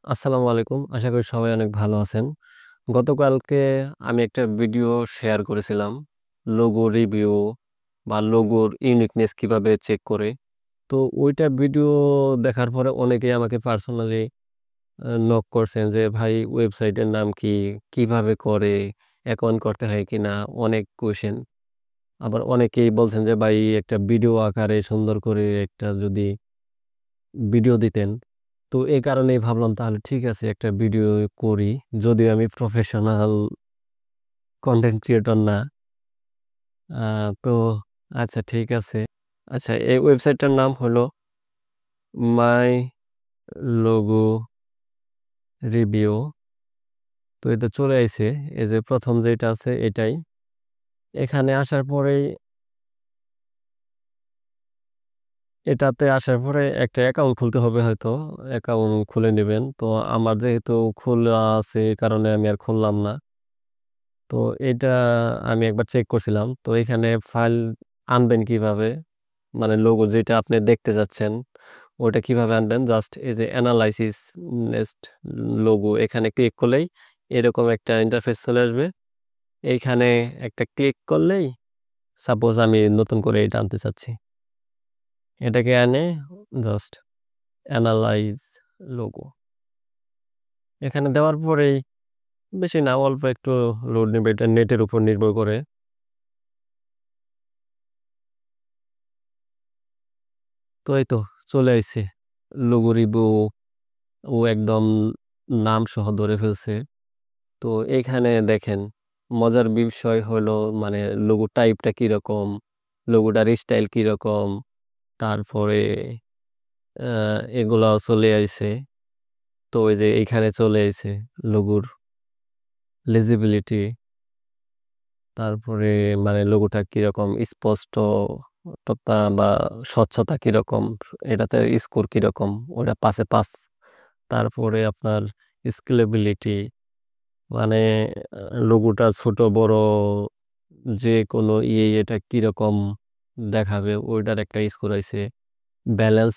আসসালামু আলাইকুম। আশা করি সবাই অনেক ভালো আছেন। গতকালকে আমি একটা ভিডিও শেয়ার করেছিলাম। লোগো রিভিউ বা লোগোর ইউনিকনেস কিভাবে চেক করে। তো ওইটা ভিডিও দেখার পরে অনেকেই আমাকে পার্সোনালি নক করছেন যে, "ভাই ওয়েবসাইটের নাম কি? কিভাবে করে? অ্যাকাউন্ট করতে হয় কিনা?" অনেক কোয়েশ্চেন। আবার অনেকেই বলছেন যে, "ভাই একটা ভিডিও আকারে সুন্দর করে একটা যদি ভিডিও দিতেন।" তো এই কারণেই ভাবলাম তাহলে ঠিক আছে একটা ভিডিও করি। যদিও আমি প্রফেশনাল কনটেন্ট ক্রিয়েটর না। আ তো আচ্ছা ঠিক আছে। আচ্ছা এই ওয়েবসাইটটার নাম হলো মাই লোগো রিভিউ। তো এতে চলে আইছে। এই যে ১ম যেটা আছে এটাই। এখানে আসার পরেই এটাতে আসার পরে একটা অ্যাকাউন্ট খুলতে হবে হয়তো। অ্যাকাউন্ট খুলে নিবেন। তো আমার যেহেতু খোলা আছে এই কারণে আমি আর খুললাম না। তো এটা আমি একবার চেক করছিলাম। তো এখানে ফাইল আনবেন কিভাবে? মানে লোগো যেটা আপনি দেখতে যাচ্ছেন, ওটা কিভাবে আনবেন? জাস্ট এই যে এনালাইসিস নেক্সট লোগো এখানে ক্লিক করলেই এরকম একটা ইন্টারফেস চলে আসবে। এইখানে একটা ক্লিক করলেই সাপোজ আমি নতুন করে এটা আনতে চাচ্ছি। এটাকে এনে জাস্ট এনালাইজ লোগো। এখানে দেওয়ার পরেই বেশি না অল্প একটু লোড নেবে। এটা নেটের উপর নির্ভর করে। তো এই তো চলে আইছে। লোগো রিভিউ ও একদম নাম সহ ধরে ফেলছে। তো এখানে দেখেন মজার বিষয় হলো মানে লোগো টাইপটা কিরকম, লোগোটার স্টাইল কিরকম, তারপরে আ এগুলাও চলে আইছে। তো ওই যে এইখানে চলে আইছে লোগোর লেজিবিলিটি, তারপরে মানে লোগোটা কিরকম স্পষ্টতা বা স্বচ্ছতা কিরকম, এটাতে স্কোর কিরকম, ওটা ৫ এ ৫। তারপরে আপনার স্কেলেবিলিটি মানে লোগোটা ছোট বড় যেকোনো এটা কিরকম দেখাবে ওইটার একটা স্কোর আইছে। ব্যালেন্স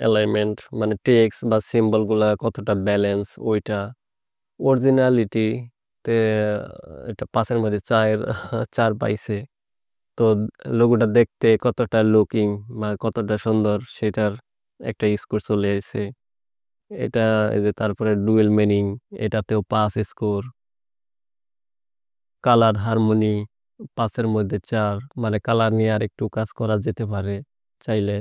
অ্যালাইনমেন্ট মানে টেক্সট বা সিম্বল গুলা কতটা ব্যালেন্স ওইটা। অরিজিনালিটি তে এটা ৫ এর মধ্যে ৪ পাইছে। তো লোগোটা দেখতে কতটা লুকিং বা কতটা সুন্দর সেটার একটা স্কোর চলে আইছে। এটা এই যে তারপরে ডুয়াল মিনিং এটাতেও ৫ স্কোর। কালার হারমোনি ৫ এর মধ্যে ৪ মানে কালার নিয়ে আরেকটু কাজ করা যেতে পারে চাইলে।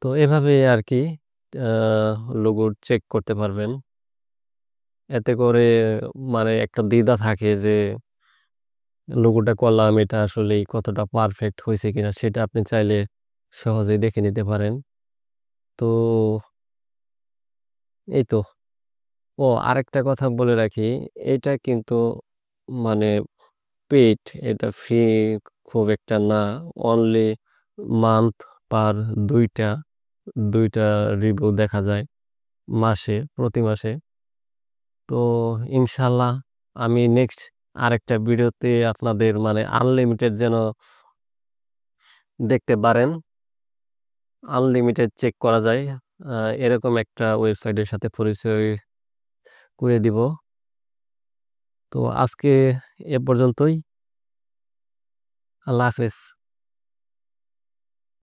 তো এভাবে আরকি আ লোগো চেক করতে পারবেন। এতে করে মানে একটা দ্বিধা থাকে যে লোগোটা করলাম এটা আসলেই কতটা পারফেক্ট হইছে কিনা সেটা আপনি চাইলে সহজেই দেখে নিতে পারেন। তো এই তো। ও আরেকটা কথা বলে রাখি, এটা কিন্তু মানে পেইড এটা ফ্রি খুব একটা না। অনলি মান্থ পার ২ টা, ২ টা রিভিউ দেখা যায় প্রতি মাসে। তো ইনশাআল্লাহ আমি নেক্সট আরেকটা ভিডিওতে আপনাদের মানে আনলিমিটেড যেন দেখতে পারেন। আনলিমিটেড চেক করা যায়। আ এরকম একটা ওয়েবসাইটের সাথে পরিচয় করে দিব। তো আজকে এ পর্যন্তই। আল্লাহ হাফেজ।